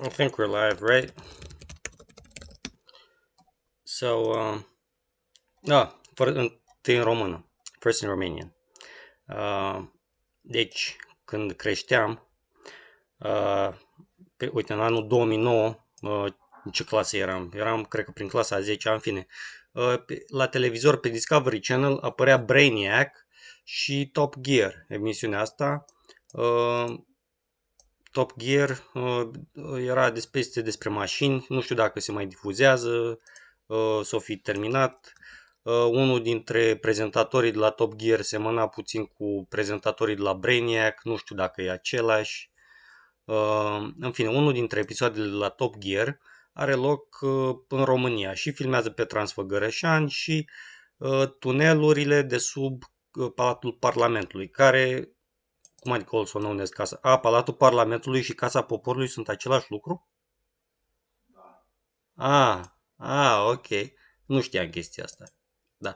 I think we're live, right? So, întâi în română, first in Romanian. Uh, deci, când creșteam, uh, uite, în anul 2009, în ce clasă eram? Eram, cred că prin clasa a 10-a, în fine. La televizor, pe Discovery Channel, apărea Brainiac și Top Gear, emisiunea asta. Uh, Top Gear era despre mașini, nu știu dacă se mai difuzează, s-o fi terminat. Unul dintre prezentatorii de la Top Gear semăna puțin cu prezentatorii de la Brainiac, nu știu dacă e același. În fine, unul dintre episoadele de la Top Gear are loc în România și filmează pe Transfăgărășani și tunelurile de sub Palatul Parlamentului, care, cum adică also known as casa? Palatul Parlamentului și Casa Poporului sunt același lucru? Ah, ok. Nu știam chestia asta. Da.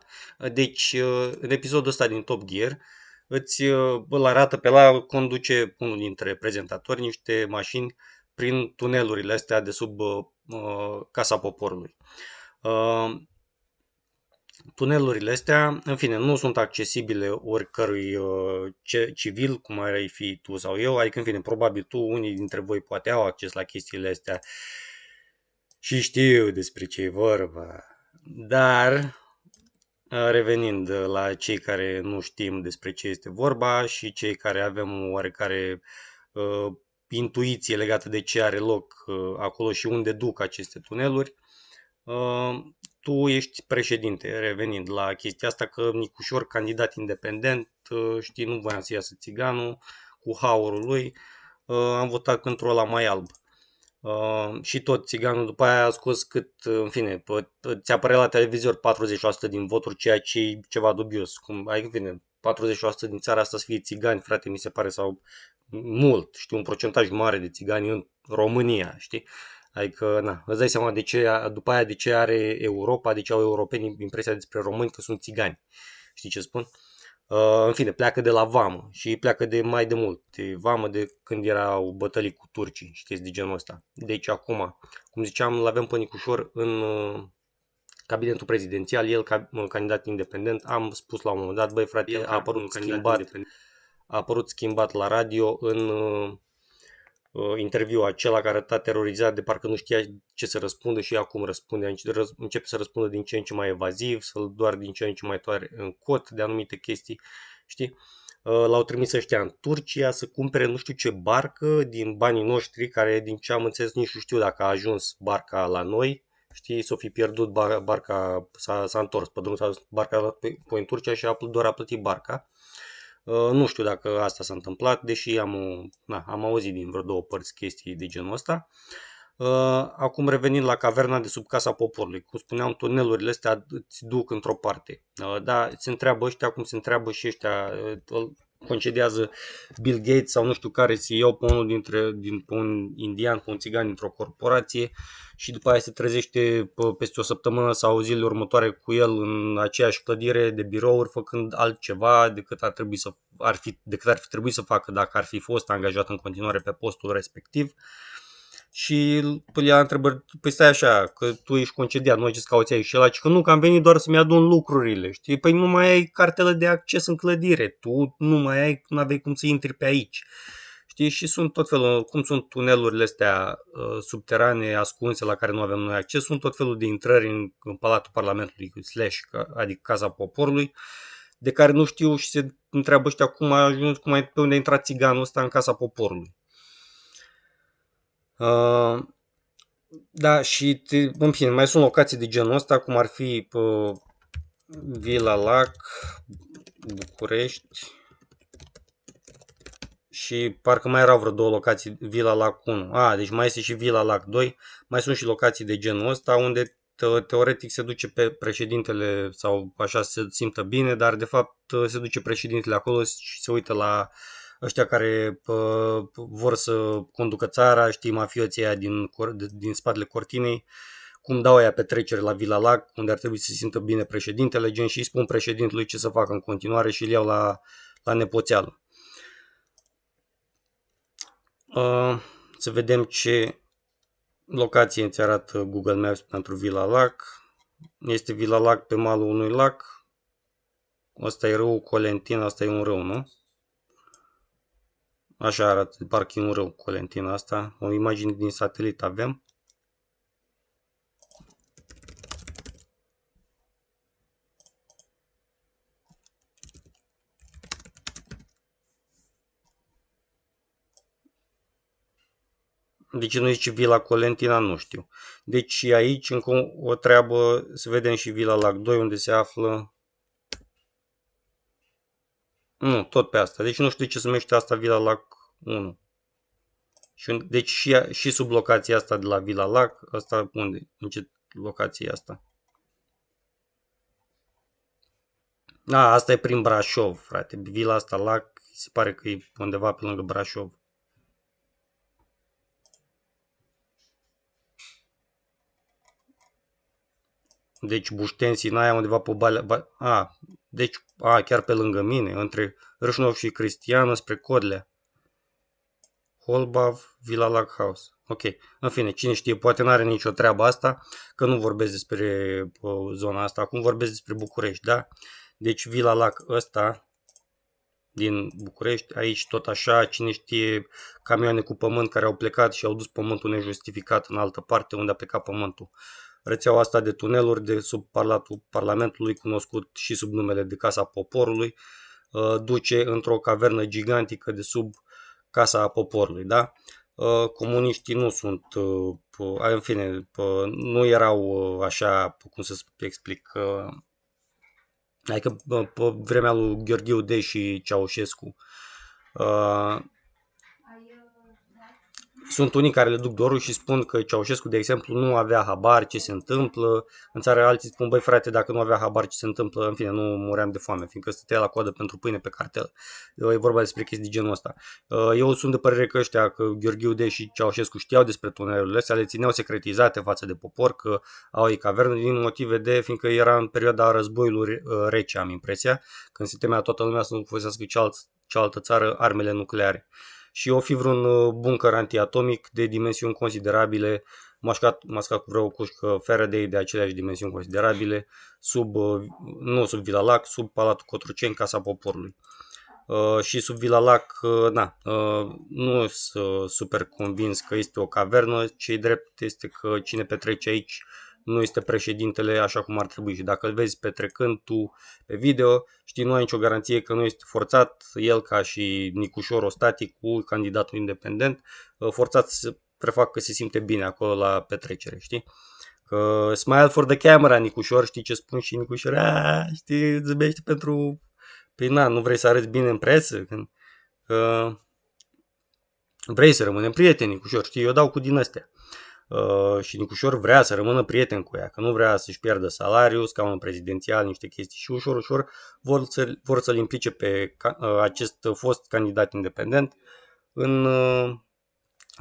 Deci, în episodul ăsta din Top Gear, îl arată pe la conduce unul dintre prezentatori niște mașini prin tunelurile astea de sub Casa Poporului. Tunelurile astea, în fine, nu sunt accesibile oricărui civil, cum ai fi tu sau eu, adică, în fine, probabil tu, unii dintre voi poate au acces la chestiile astea și știu despre ce e vorba. Dar, revenind la cei care nu știm despre ce este vorba și cei care avem oarecare intuiție legată de ce are loc acolo și unde duc aceste tuneluri, tu ești președinte, revenind la chestia asta, că Nicușor, candidat independent, știi, nu voia să iasă țiganul cu haurul lui, am votat pentru ăla mai alb. Și tot țiganul după aia a scos cât, în fine, ți apărea la televizor 40% din voturi, ceea ce e ceva dubios. În fine, 40% din țara asta să fie țigani, frate, mi se pare, sau mult, știi, un procentaj mare de țigani în România, știi? Adică, na, îți dai seama de ce, după aia de ce are Europa, de ce au europenii impresia despre români că sunt țigani. Știi ce spun? În fine, pleacă de la vamă și pleacă de mai de mult, de vamă de când erau bătălii cu turcii și chestii de genul ăsta. Deci acum, cum ziceam, îl avem pe Nicușor în cabinetul prezidențial, el ca candidat independent. Am spus la un moment dat, băi frate, a apărut schimbat la radio în interviu acela care arăta terorizat de parcă nu știa ce să răspundă și acum răspunde, începe să răspundă din ce în ce mai evaziv, să-l doar din ce în ce mai tare în cot de anumite chestii, știi? L-au trimis ăștia în Turcia să cumpere nu știu ce barcă din banii noștri, care din ce am înțeles nici nu știu dacă a ajuns barca la noi, știi, s-o fi pierdut barca, s-a întors pe drum, s-a dus barca în Turcia și doar a plătit barca. Nu știu dacă asta s-a întâmplat, deși am auzit din vreo două părți chestii de genul ăsta. Acum revenind la caverna de sub Casa Poporului, cum spuneam, tunelurile astea îți duc într-o parte. Da, se întreabă ăștia cum se întreabă și ăștia, îl concediază Bill Gates sau nu știu care CEO pe unul pe un indian, pe un țigan dintr-o corporație și după aia se trezește peste o săptămână sau zilele următoare cu el în aceeași clădire de birouri făcând altceva decât ar fi trebuit să facă dacă ar fi fost angajat în continuare pe postul respectiv. Și îl ia întrebări, păi stai așa, că tu ești concediat, noi ce cauți aici? Și ăla, că nu, că am venit doar să-mi adun lucrurile, știi? Păi nu mai ai cartelă de acces în clădire, tu nu mai ai, nu aveai cum să intri pe aici. Știi? Și sunt tot felul, cum sunt tunelurile astea subterane, ascunse, la care nu avem noi acces, sunt tot felul de intrări în Palatul Parlamentului, adică Casa Poporului, de care nu știu și se întreabă ăștia cum a ajuns, pe unde a intrat țiganul ăsta în Casa Poporului. Da, și în fine, mai sunt locații de genul ăsta, cum ar fi Vila Lac, București și parcă mai erau vreo două locații, Vila Lac 1. Deci mai este și Vila Lac 2, mai sunt și locații de genul ăsta unde teoretic se duce pe președintele sau așa se simtă bine, dar de fapt se duce președintele acolo și se uită la ăștia care vor să conducă țara, știi, mafioții aia din spatele cortinei, cum dau aia petrecere la Vila Lac, unde ar trebui să se simtă bine președintele, gen și îi spun președintelui ce să facă în continuare și îl iau la nepoțeală. Să vedem ce Locație îți arată Google Maps pentru Villa Lac. Este Villa Lac pe malul unui lac. Asta e râul Colentin, asta e un râu, nu? Așa arată, parcă e un râu Colentin asta. O imagine din satelit avem. Deci nu zice Villa Colentina, nu știu. Deci aici încă o treabă, să vedem și Villa Lac 2 unde se află. Nu, tot pe asta. Deci nu știu de ce se numește asta Villa Lac 1. Deci și sub locația asta de la Villa Lac, asta unde? În ce locație e asta? Asta e prin Brașov, frate. Villa asta Lac, se pare că e undeva pe lângă Brașov. Deci Bușteni, Sinaia, undeva pe Balea. Deci, chiar pe lângă mine, între Râșnov și Cristiană, spre Codlea. Holbav, Villa Lac House. Ok, în fine, cine știe, poate n-are nicio treabă asta, că nu vorbesc despre zona asta, acum vorbesc despre București, da? Deci Villa Lac ăsta, din București, aici tot așa, cine știe, camioane cu pământ care au plecat și au dus pământul nejustificat în altă parte unde a plecat pământul. Rețeaua asta de tuneluri de sub Palatul Parlamentului, cunoscut și sub numele de Casa Poporului, duce într-o cavernă gigantică de sub Casa Poporului, da? Comuniștii nu sunt, în fine, nu erau așa, cum să explic, adică pe vremea lui Gheorghiu Dej și Ceaușescu. Sunt unii care le duc dorul și spun că Ceaușescu, de exemplu, nu avea habar ce se întâmplă. În țară alții spun, băi frate, dacă nu avea habar ce se întâmplă, în fine, nu muream de foame, fiindcă stătea la coadă pentru pâine pe cartel. E vorba despre chestii de genul ăsta. Eu sunt de părere că ăștia, că Gheorghiu Dej și Ceaușescu știau despre tunelurile astea, le țineau secretizate față de popor, că au ei cavernă din motive de, fiindcă era în perioada războiului rece, am impresia, când se temea toată lumea să nu folosească cealaltă țară armele nucleare. Și o fi vreun buncăr antiatomic de dimensiuni considerabile, mascat cu vreo cușcă Faraday de aceleași dimensiuni considerabile, nu sub Villa Lac, sub Palatul Cotroceni, Casa Poporului. Și sub Villa Lac, nu sunt super convins că este o cavernă, ce-i drept este că cine petrece aici nu este președintele așa cum ar trebui și dacă îl vezi petrecând tu pe video, știi, nu ai nicio garanție că nu este forțat, el ca și Nicușor Ostatic cu candidatul independent, forțat să prefacă că se simte bine acolo la petrecere, știi? Că smile for the camera, Nicușor, știi ce spun și Nicușor, știi, zâmbește pentru... Păi nu vrei să arăți bine în presă? Vrei să rămânem prieteni, Nicușor, știi, eu dau cu din astea. Și Nicușor vrea să rămână prieten cu ea, că nu vrea să-și pierdă salariul, scaunul prezidențial, niște chestii și ușor vor să-l implice pe acest fost candidat independent în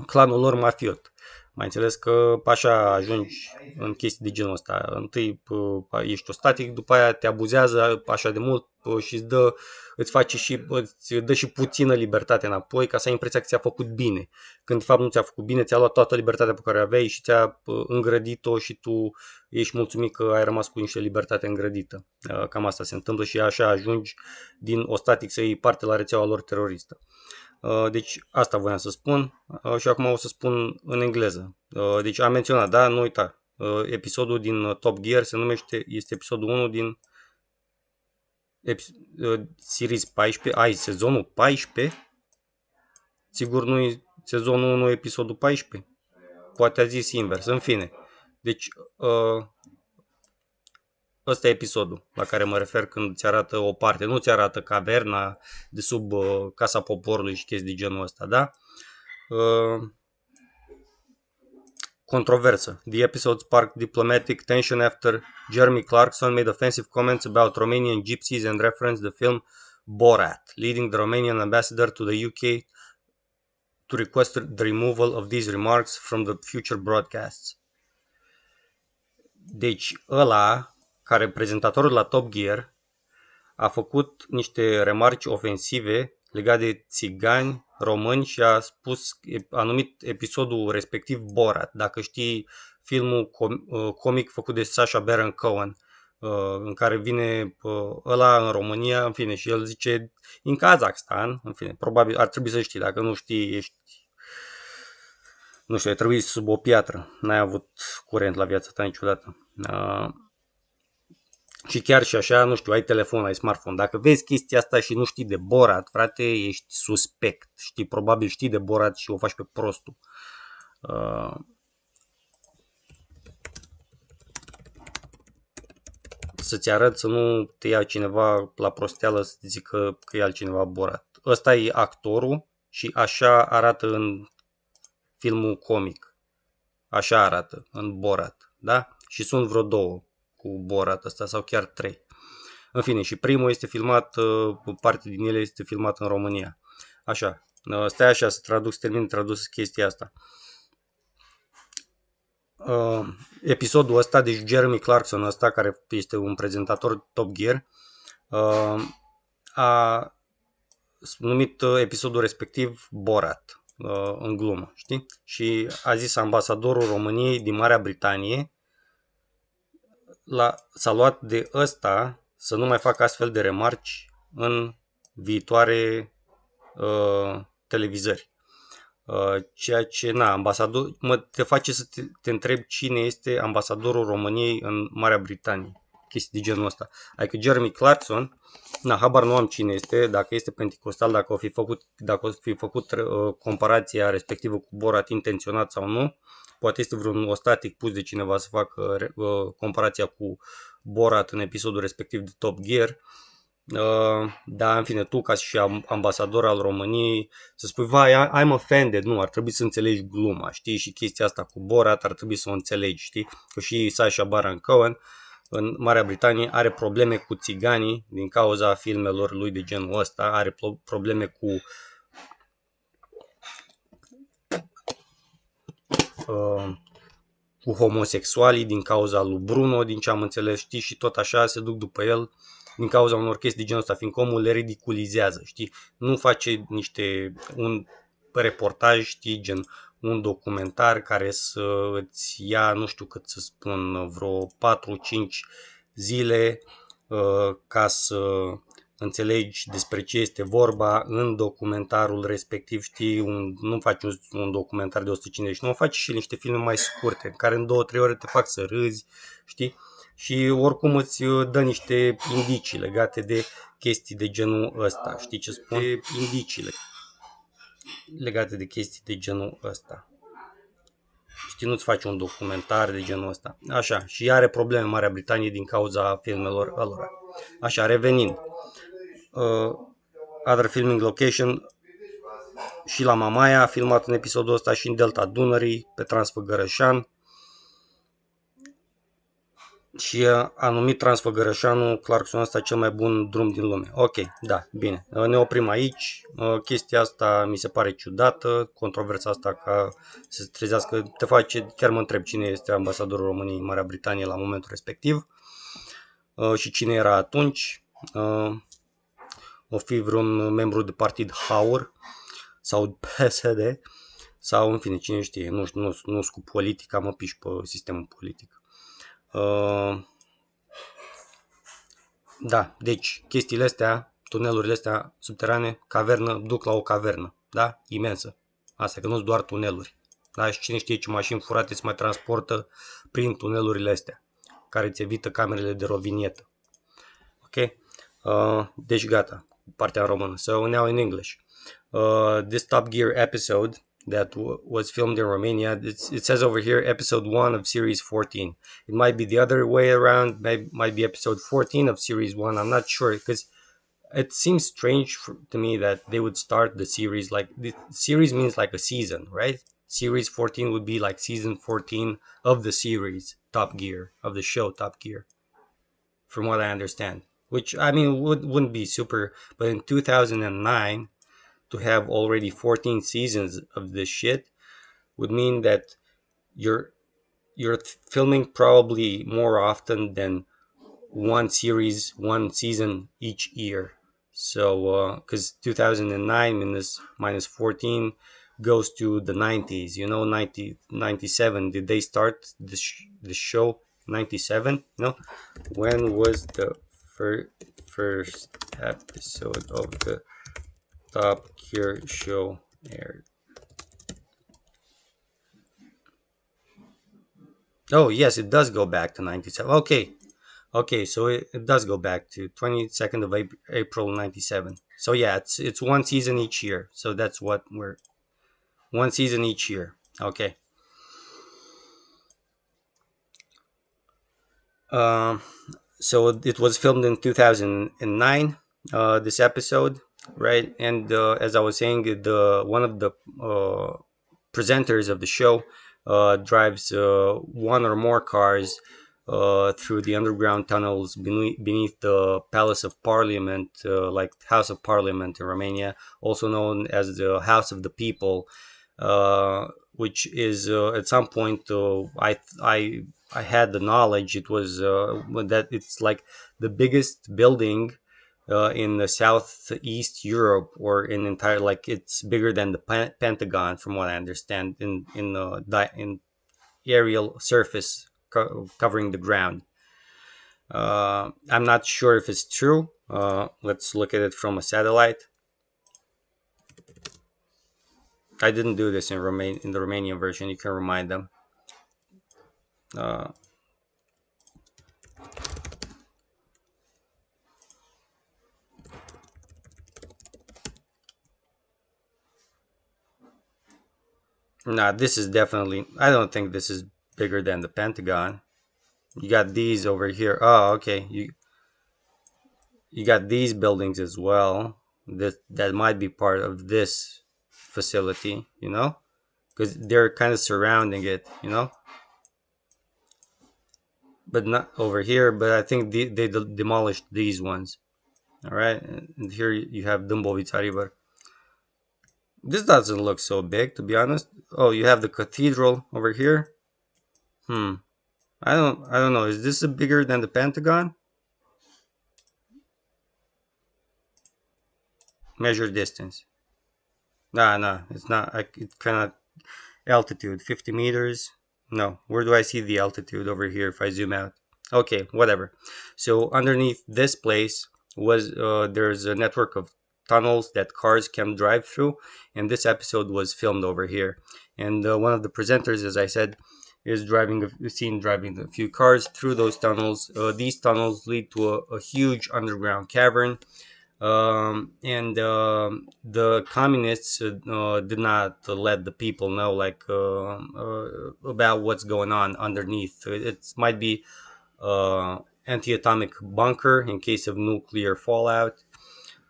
clanul lor mafiot. Mai înțeles că așa ajungi în chestii de genul ăsta. Întâi ești ostatic, după aia te abuzează așa de mult și îți dă și puțină libertate înapoi ca să ai impresia că ți-a făcut bine. Când de fapt nu ți-a făcut bine, ți-a luat toată libertatea pe care o aveai și ți-a îngrădit-o și tu ești mulțumit că ai rămas cu niște libertate îngrădită. Cam asta se întâmplă și așa ajungi din ostatic să iei parte la rețeaua lor teroristă. Deci asta voiam să spun și acum o să spun în engleză. Deci am menționat, da, nu uita, episodul din Top Gear este episodul 1 din series 14, sezonul 14. Sigur nu e sezonul 1, episodul 14. Poate a zis invers, în fine. Deci ăsta e episodul la care mă refer când ți arată o parte. Nu ți arată caverna de sub Casa Poporului și chestii de genul ăsta, da? Controversă. The episode sparked diplomatic tension after Jeremy Clarkson made offensive comments about Romanian gypsies and referenced the film Borat, leading the Romanian ambassador to the UK to request the removal of these remarks from the future broadcasts. Deci ăla, prezentatorul la Top Gear, a făcut niște remarci ofensive legat de țigani români și a numit episodul respectiv Borat. Dacă știi filmul comic făcut de Sacha Baron Cohen, în care vine ăla în România, în fine, și el zice în Kazakhstan, în fine, probabil ar trebui să știi, dacă nu știi, ești, nu știu, ai trebuit sub o piatră, n-ai avut curent la viața ta niciodată. Și chiar și așa, nu știu, ai telefon, ai smartphone. Dacă vezi chestia asta și nu știi de Borat, frate, ești suspect. Știi, probabil știi de Borat și o faci pe prostul. Să-ți arăt să nu te ia cineva la prosteală să zică că e altcineva Borat. Ăsta e actorul și așa arată în filmul comic. Așa arată în Borat, da? Și sunt vreo două cu Borat ăsta sau chiar trei. În fine, și primul este filmat, parte din ele este filmat în România. Așa, stai așa să traduc, să termin tradus chestia asta. Episodul ăsta, deci Jeremy Clarkson ăsta, care este un prezentator Top Gear, a numit episodul respectiv Borat, în glumă, știi? Și a zis ambasadorul României din Marea Britanie s-a luat de ăsta să nu mai facă astfel de remarci în viitoare televizări. Ceea ce, ambasador, te face să te întrebi cine este ambasadorul României în Marea Britanie. Chestii de genul ăsta. Adică Jeremy Clarkson, habar nu am cine este, dacă este penticostal, dacă o fi făcut comparația respectivă cu Borat intenționat sau nu. Poate este vreun ostatic pus de cineva să facă comparația cu Borat în episodul respectiv de Top Gear. Da, în fine, tu ca și ambasador al României să spui, vai, I'm offended, nu, ar trebui să înțelegi gluma, știi, și chestia asta cu Borat ar trebui să o înțelegi, știi, că și Sacha Baron Cohen în Marea Britanie are probleme cu țiganii din cauza filmelor lui de genul ăsta, are probleme cu homosexualii din cauza lui Bruno, din ce am înțeles, știi, și tot așa se duc după el din cauza unor chestii de genul ăsta, fiindcă omul le ridiculizează, știi, nu face un reportaj, știi, gen un documentar care să îți ia, nu știu cât să spun, vreo 4-5 zile ca să înțelegi despre ce este vorba în documentarul respectiv, știi, nu faci un documentar de 150, nu, faci și niște filme mai scurte, care în 2-3 ore te fac să râzi, știi, și oricum îți dă niște indicii legate de chestii de genul ăsta, știi ce spun? Indiciile legate de chestii de genul ăsta. Știi, nu-ți faci un documentar de genul ăsta. Așa, și are probleme în Marea Britanie din cauza filmelor ălora. Așa, revenind. Other filming location și la Mamaia, a filmat în episodul ăsta și în Delta Dunării, pe Transfăgărășan. Și a numit Transfăgărășanul Clarkson ăsta cel mai bun drum din lume. Ok, da, bine. Ne oprim aici. Chestia asta mi se pare ciudată, controversa asta ca să se trezească, te face, chiar mă întreb cine este ambasadorul României în Marea Britanie la momentul respectiv și cine era atunci. O fi vreun membru de partid Haur sau PSD sau în fine, cine știe, nu sunt cu politica, mă piși pe sistemul politic. Da, deci chestiile astea, tunelurile astea subterane, cavernă, duc la o cavernă, da? Imensă. Asta, că nu sunt doar tuneluri. Da? Și cine știe ce mașini furate se mai transportă prin tunelurile astea, care îți evită camerele de rovinietă. Ok? Deci gata, partea în română. So now in English. This Top Gear episode that was filmed in Romania, it says over here episode 1 of series 14. It might be the other way around, might be episode 14 of series 1. I'm not sure, because it seems strange to me that they would start the series like, the series means like a season, right? Series 14 would be like season 14 of the series Top Gear, of the show Top Gear, from what I understand. Which, I mean, wouldn't be super, but in 2009, to have already 14 seasons of this shit would mean that you're filming probably more often than one season each year. So, because 2009 minus 14 goes to the 90s. 97. Did they start the show 97? No. When was the first episode of the Top Gear show aired? Oh, yes, it does go back to 97. Okay. Okay, so it does go back to 22nd of April 97. So yeah, it's one season each year. So that's what we're one season each year. Okay. Um, so it was filmed in 2009. This episode, right? And as I was saying, the one of the presenters of the show drives one or more cars through the underground tunnels beneath the Palace of Parliament, like House of Parliament in Romania, also known as the House of the People, which is at some point I had the knowledge it was that it's like the biggest building in the southeast Europe, or in entire, like it's bigger than the Pentagon, from what I understand, in aerial surface covering the ground. I'm not sure if it's true. Let's look at it from a satellite. I didn't do this in the Romanian version. You can remind them. Uh, nah, this is definitely. I don't think this is bigger than the Pentagon. You got these over here. Oh, okay. You got these buildings as well. That might be part of this facility. Because they're kind of surrounding it. But not over here. But I think they demolished these ones. All right, and here you have Dumbovica River. This doesn't look so big, to be honest. Oh, you have the cathedral over here. Hmm. I don't know. Is this bigger than the Pentagon? Measure distance. Nah, nah, it's not. It cannot. Altitude 50 meters. No, where do I see the altitude over here if I zoom out? Okay, whatever. So underneath this place was there's a network of tunnels that cars can drive through, and this episode was filmed over here. And one of the presenters, as I said, is driving a few cars through those tunnels. These tunnels lead to a huge underground cavern, and the communists did not let the people know, like, about what's going on underneath. It might be anti-atomic bunker in case of nuclear fallout,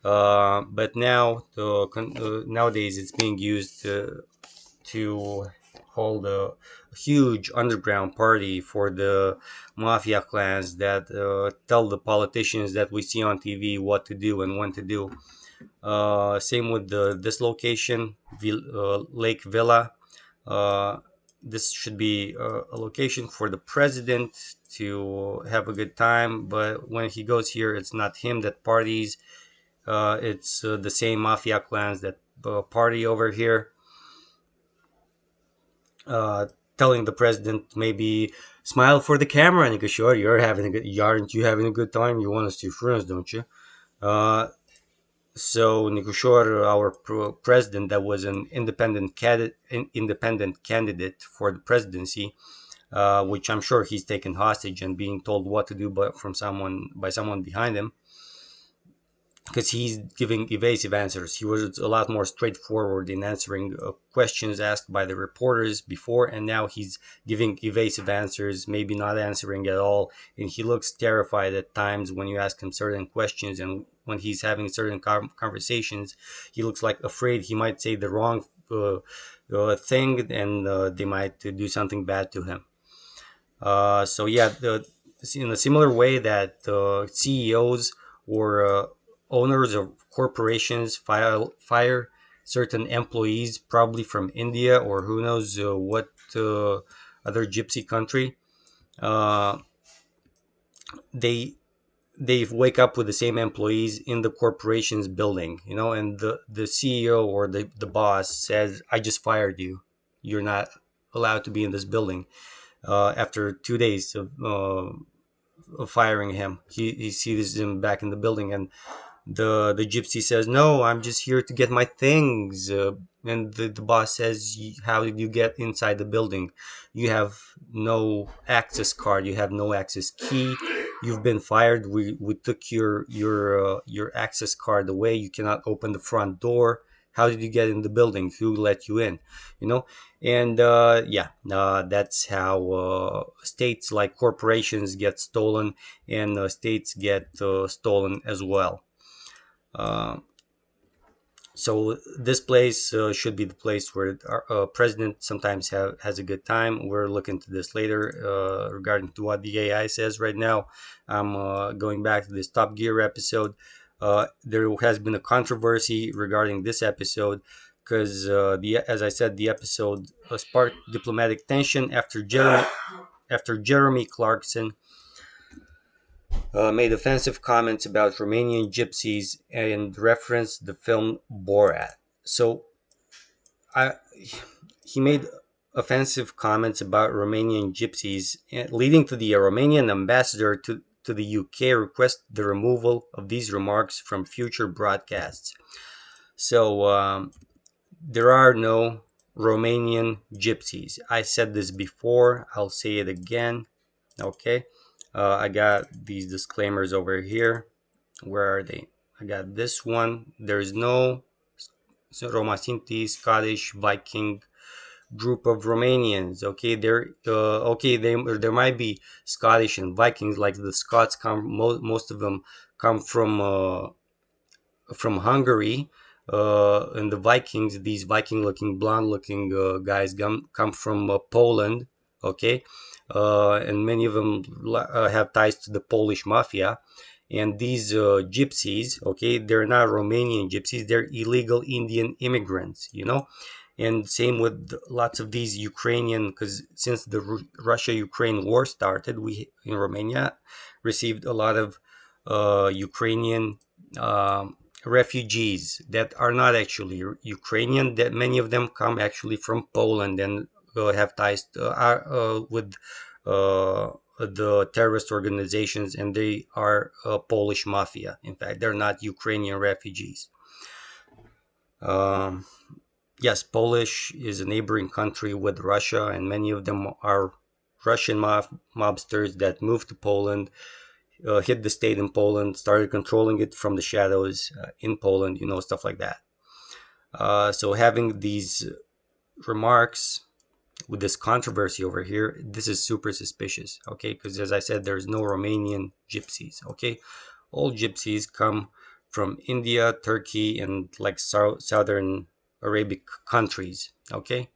but nowadays it's being used to hold a huge underground party for the mafia clans that tell the politicians that we see on TV what to do and when to do. Same with this location, Lake Villa. Uh, this should be a location for the president to have a good time, but when he goes here, it's not him that parties. It's the same mafia clans that party over here, uh, telling the president maybe smile for the camera, and he goes, "Sure, aren't you having a good time? You want us to be friends, don't you?" Uh, so Nikushor, our president, that was an independent candidate for the presidency, which I'm sure he's taken hostage and being told what to do, but from someone behind him, because he's giving evasive answers. He was a lot more straightforward in answering questions asked by the reporters before, and now he's giving evasive answers, maybe not answering at all. And he looks terrified at times when you ask him certain questions, and when he's having certain conversations, he looks like afraid he might say the wrong thing, and they might do something bad to him. So yeah, in a similar way that CEOs or owners of corporations fire certain employees, probably from India or who knows what other gypsy country, uh, they they wake up with the same employees in the corporation's building, and the CEO or the boss says, I just fired you. You're not allowed to be in this building. After 2 days of firing him, he sees him back in the building, and the gypsy says, no, I'm just here to get my things. And the boss says, how did you get inside the building? You have no access card, you have no access key, you've been fired. We took your access card away, you cannot open the front door. How did you get in the building? Who let you in? you know and yeah, that's how states, like corporations, get stolen, and states get stolen as well. uh, so this place should be the place where our president sometimes has a good time. We're looking to this later regarding to what the AI says. Right now, I'm going back to this Top Gear episode. There has been a controversy regarding this episode because, as I said, the episode sparked diplomatic tension after Jeremy Clarkson made offensive comments about Romanian gypsies and referenced the film Borat. So I, he made offensive comments about Romanian gypsies, leading to the Romanian ambassador to the UK request the removal of these remarks from future broadcasts. So there are no Romanian gypsies. I said this before, I'll say it again. Okay. I got these disclaimers over here. Where are they? I got this one. There's no Romasinti, Scottish, Viking group of Romanians. Okay, there might be Scottish and Vikings, like the Scots come. Most of them come from Hungary. And the Vikings, these Viking-looking, blonde-looking guys, come from Poland. Okay, and many of them have ties to the Polish mafia. And these gypsies, okay, they're not Romanian gypsies; they're illegal Indian immigrants. And same with lots of these Ukrainian, because since the Russia-Ukraine war started, we in Romania received a lot of Ukrainian refugees that are not actually Ukrainian. That many of them come actually from Poland and have ties with the terrorist organizations, and they are Polish mafia. In fact, they're not Ukrainian refugees. Um, yes, Polish is a neighboring country with Russia, and many of them are Russian mobsters that moved to Poland, hit the state in Poland, started controlling it from the shadows in Poland, stuff like that. So having these remarks with this controversy over here, this is super suspicious, okay? Because as I said, there's no Romanian gypsies, okay? All gypsies come from India, Turkey, and like southern Arabic countries, okay?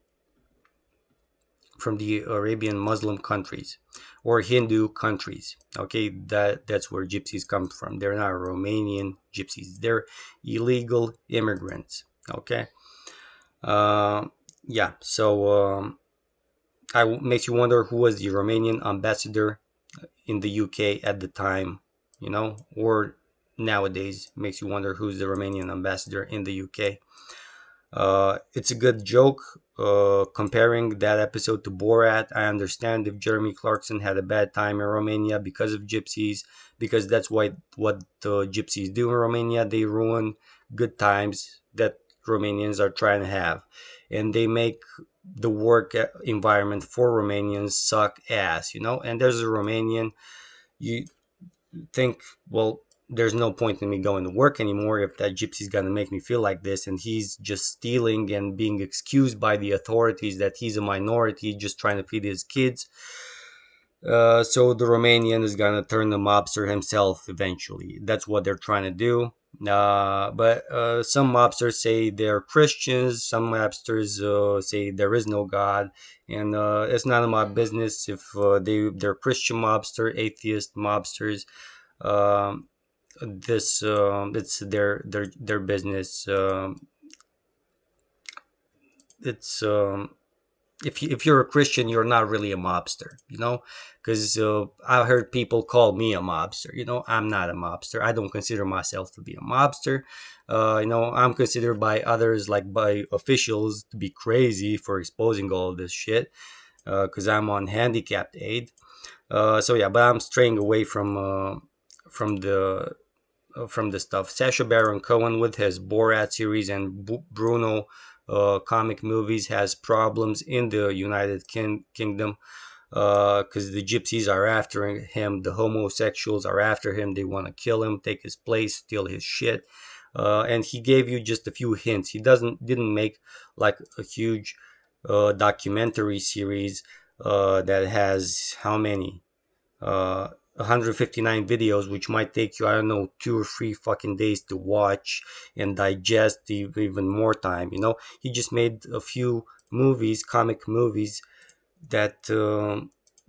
From the Arabian Muslim countries or Hindu countries, okay? That's where gypsies come from. They're not Romanian gypsies. They're illegal immigrants, okay? Uh, yeah, so makes you wonder who was the Romanian ambassador in the UK at the time, or nowadays. Makes you wonder who's the Romanian ambassador in the UK. It's a good joke comparing that episode to Borat. I understand if Jeremy Clarkson had a bad time in Romania because of gypsies, because that's what the gypsies do in Romania. They ruin good times that Romanians are trying to have, and they make the work environment for Romanians suck ass, And there's a Romanian, you think, well, there's no point in me going to work anymore if that gypsy's gonna make me feel like this, and he's just stealing and being excused by the authorities that he's a minority just trying to feed his kids. So the Romanian is gonna turn the mobster himself eventually. That's what they're trying to do. But some mobsters say they're Christians. Some mobsters say there is no God, and it's none of my business if they're Christian mobster, atheist mobsters. Um, this it's their business. It's if you're a Christian, you're not really a mobster, you know, because I heard people call me a mobster. You know, I'm not a mobster. I don't consider myself to be a mobster. You know, I'm considered by others, like by officials, to be crazy for exposing all of this shit because I'm on handicapped aid. So yeah, but I'm straying away from the from the stuff. Sacha Baron Cohen with his Borat series and Bruno comic movies has problems in the United Kingdom because the gypsies are after him, the homosexuals are after him. They want to kill him, take his place, steal his shit. And he gave you just a few hints. He didn't make like a huge documentary series that has how many 159 videos, which might take you, I don't know, 2 or 3 fucking days to watch and digest, even more time. You know, he just made a few movies, comic movies, that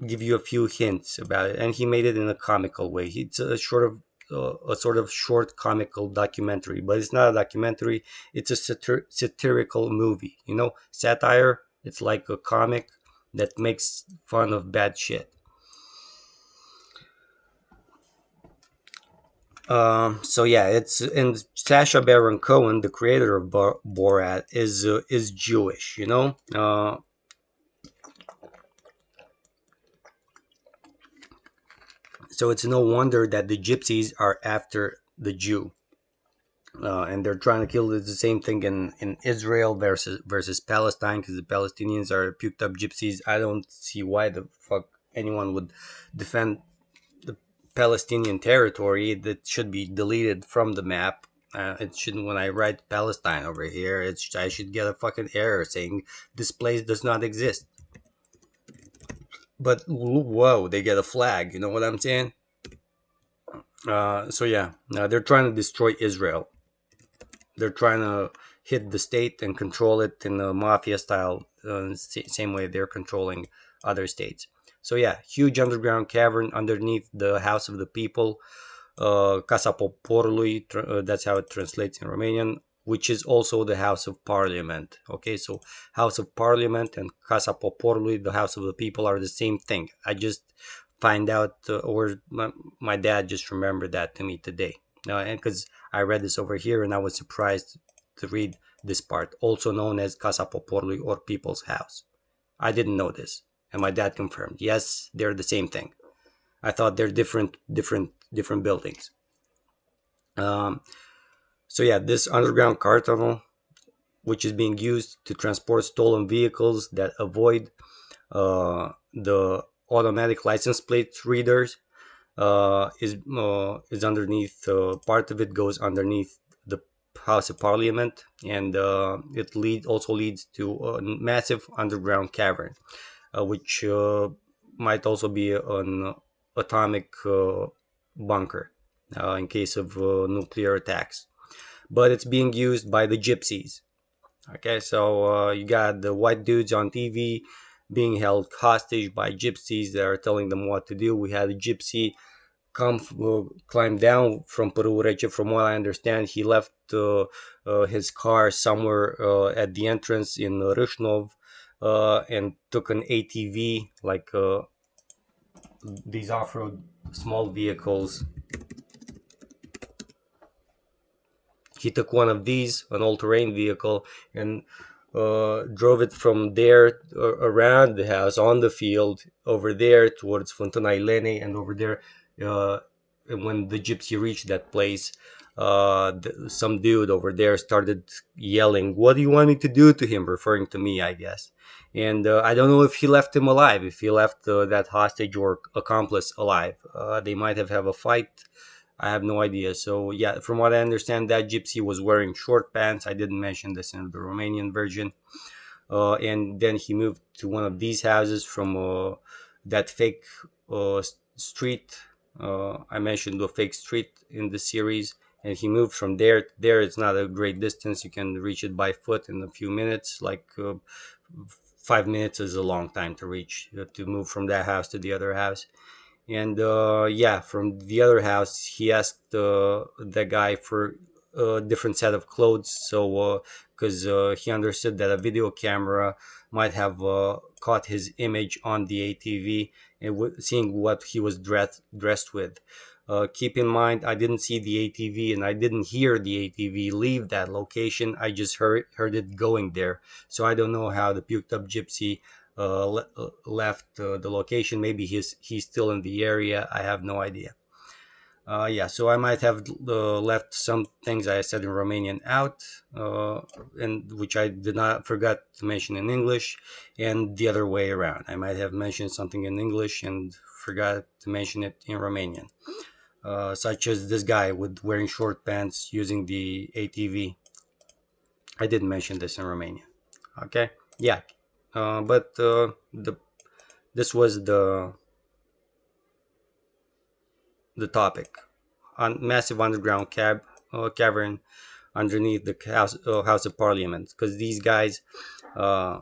give you a few hints about it, and he made it in a comical way. It's a sort of short comical documentary, but it's not a documentary. It's a satirical movie. You know, satire. It's like a comic that makes fun of bad shit. So yeah, it's and Sacha Baron Cohen, the creator of Borat, is Jewish. You know, so it's no wonder that the gypsies are after the Jew, and they're trying to kill the same thing in Israel versus Palestine because the Palestinians are puked up gypsies. I don't see why the fuck anyone would defend the Palestinian territory that should be deleted from the map. It shouldn't. When I write Palestine over here, I should get a fucking error saying this place does not exist. But whoa, they get a flag. You know what I'm saying? So yeah, they're trying to destroy Israel. They're trying to hit the state and control it in a mafia style, same way they're controlling other states. So yeah, huge underground cavern underneath the House of the People, Casa Poporului, that's how it translates in Romanian, which is also the House of Parliament. Okay, so House of Parliament and Casa Poporului, the House of the People, are the same thing. I just find out, or my dad just remembered that to me today. And because I read this over here and I was surprised to read this part, also known as Casa Poporului or People's House. I didn't know this, and my dad confirmed. Yes, they're the same thing. I thought they're different buildings. Um, so yeah, this underground car tunnel, which is being used to transport stolen vehicles that avoid the automatic license plate readers, is underneath. Part of it goes underneath the House of Parliament, and it also leads to a massive underground cavern, which might also be an atomic bunker in case of nuclear attacks. But it's being used by the gypsies. Okay, so you got the white dudes on TV being held hostage by gypsies that are telling them what to do. We had a gypsy climb down from Părâureche. From what I understand, he left his car somewhere at the entrance in Râșnov and took an ATV, like these off-road small vehicles. He took one of these, an all-terrain vehicle, and drove it from there around the house on the field over there towards Fontana and over there. Uh, and when the gypsy reached that place, some dude over there started yelling, "What do you want me to do to him?" Referring to me, I guess. And I don't know if he left him alive, if he left that hostage or accomplice alive. They might have a fight. I have no idea. So yeah, from what I understand, that gypsy was wearing short pants. I didn't mention this in the Romanian version. And then he moved to one of these houses from that fake street. I mentioned the fake street in the series, and he moved from there to there. It's not a great distance. You can reach it by foot in a few minutes. Like 5 minutes is a long time to reach, to move from that house to the other house. And yeah, from the other house, he asked the guy for a different set of clothes. So because he understood that a video camera might have caught his image on the ATV and seeing what he was dressed with. Keep in mind, I didn't see the ATV and I didn't hear the ATV leave that location. I just heard it going there. So I don't know how the puked up gypsy left the location. Maybe he's still in the area. I have no idea. Yeah, so I might have left some things I said in Romanian out, and which I did not forgot to mention in English, and the other way around. I might have mentioned something in English and forgot to mention it in Romanian, such as this guy with wearing short pants using the ATV. I did mention this in Romania. Okay, yeah, but the this was the topic on massive underground cavern underneath the House of Parliament, because these guys uh,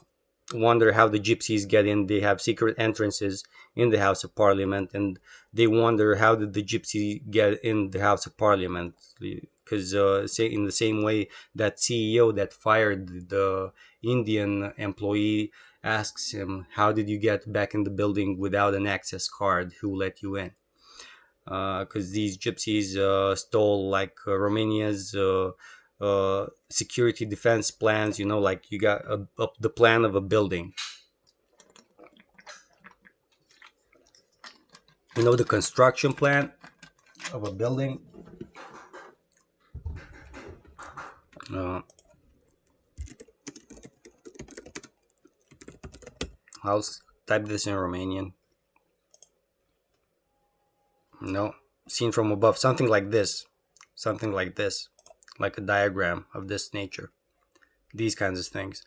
wonder how the gypsies get in. They have secret entrances in the House of Parliament, and they wonder how did the gypsy get in the House of Parliament. Because say in the same way that CEO that fired the Indian employee asks him, "How did you get back in the building without an access card? Who let you in?" Because these gypsies stole like Romania's security defense plans. You know, like you got the plan of a building. You know, the construction plan of a building. Uh, I'll type this in Romanian. No, seen from above, something like this, something like this, like a diagram of this nature. These kinds of things.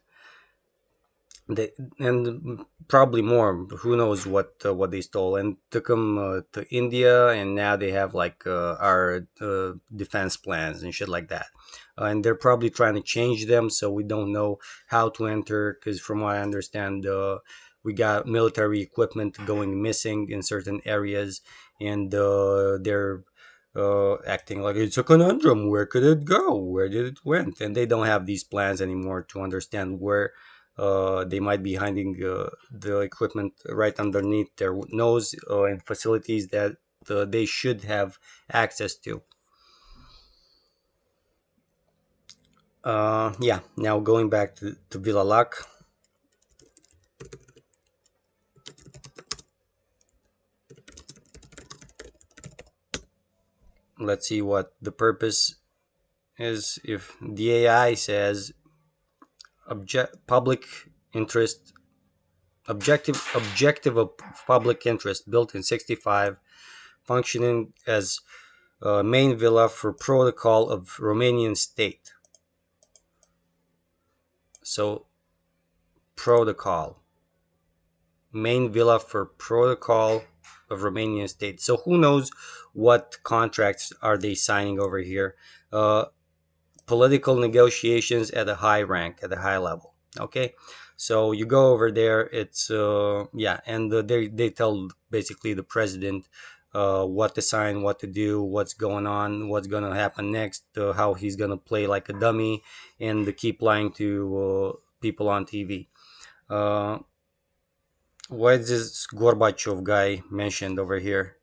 They and probably more. Who knows what they stole and took them to India, and now they have like our defense plans and shit like that. And they're probably trying to change them, so we don't know how to enter. Because from what I understand, we got military equipment going missing in certain areas, and they're acting like it's a conundrum. Where could it go? Where did it went? And they don't have these plans anymore to understand where they might be hiding the equipment right underneath their nose in facilities that they should have access to. Yeah, now going back to Villa Lac. Let's see what the purpose is. If the AI says public interest, objective of public interest, built in 65, functioning as main villa for protocol of Romanian state. So protocol, main villa for protocol of Romanian state. So who knows what contracts are they signing over here? Political negotiations at a high rank, at a high level. Okay, so you go over there. It's yeah, and they tell basically the president what to sign, what to do, what's going on, what's gonna happen next, how he's gonna play like a dummy, and keep lying to people on TV. Uh, why is this Gorbachev guy mentioned over here?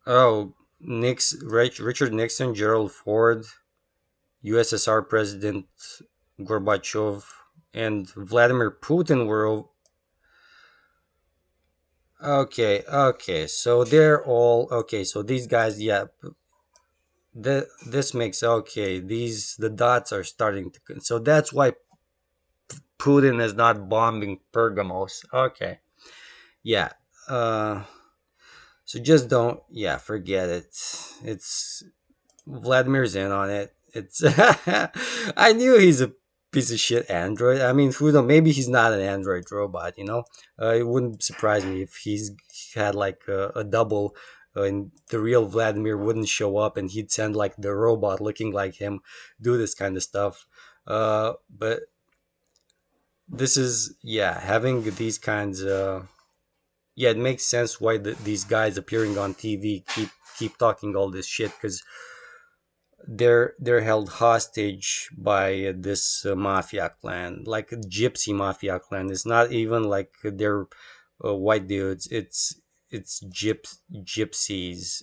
Oh, Richard Nixon, Gerald Ford, USSR President Gorbachev, and Vladimir Putin were okay. Okay, so they're all okay. So these guys, yeah, this makes okay. These the dots are starting to. So that's why Putin is not bombing Pergamos. Okay, yeah. Uh, so just don't. Yeah, forget it. It's Vladimir's in on it. It's I knew he's a piece of shit android. I mean, who knows? Maybe he's not an android robot. You know, it wouldn't surprise me if he's had like a double, and the real Vladimir wouldn't show up, and he'd send like the robot looking like him do this kind of stuff. But this is yeah, having these kinds. yeah, it makes sense why these guys appearing on TV keep talking all this shit, because they're held hostage by this mafia clan, like a gypsy mafia clan. It's not even like they're white dudes. It's gypsies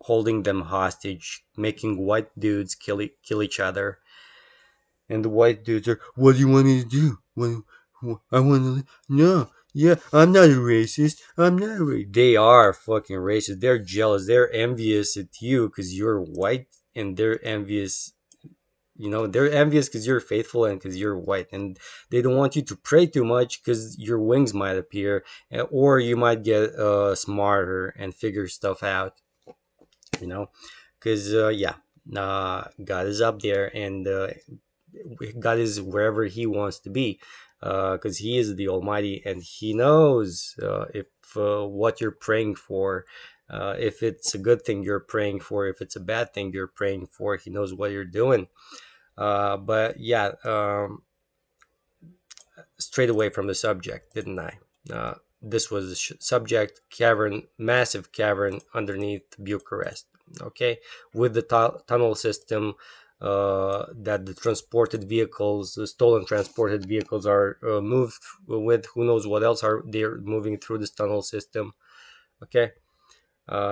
holding them hostage, making white dudes kill each other. And the white dudes are, what do you want me to do? I want to, no, yeah, I'm not a racist. I'm not a racist. They are fucking racist. They're jealous. They're envious at you because you're white, and they're envious. They're envious because you're faithful and because you're white, and they don't want you to pray too much because your wings might appear, or you might get smarter and figure stuff out. You know, because yeah, God is up there, and God is wherever He wants to be, because He is the Almighty, and He knows if what you're praying for, if it's a good thing you're praying for, if it's a bad thing you're praying for. He knows what you're doing. But yeah, straight away from the subject, didn't I? This was the subject: cavern, massive cavern underneath Bucharest. Okay, with the tunnel system, that the transported vehicles, the stolen transported vehicles, are moved with. Who knows what else are they moving through this tunnel system? Okay,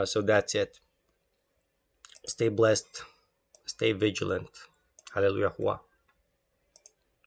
so that's it. Stay blessed, stay vigilant. Hallelujah.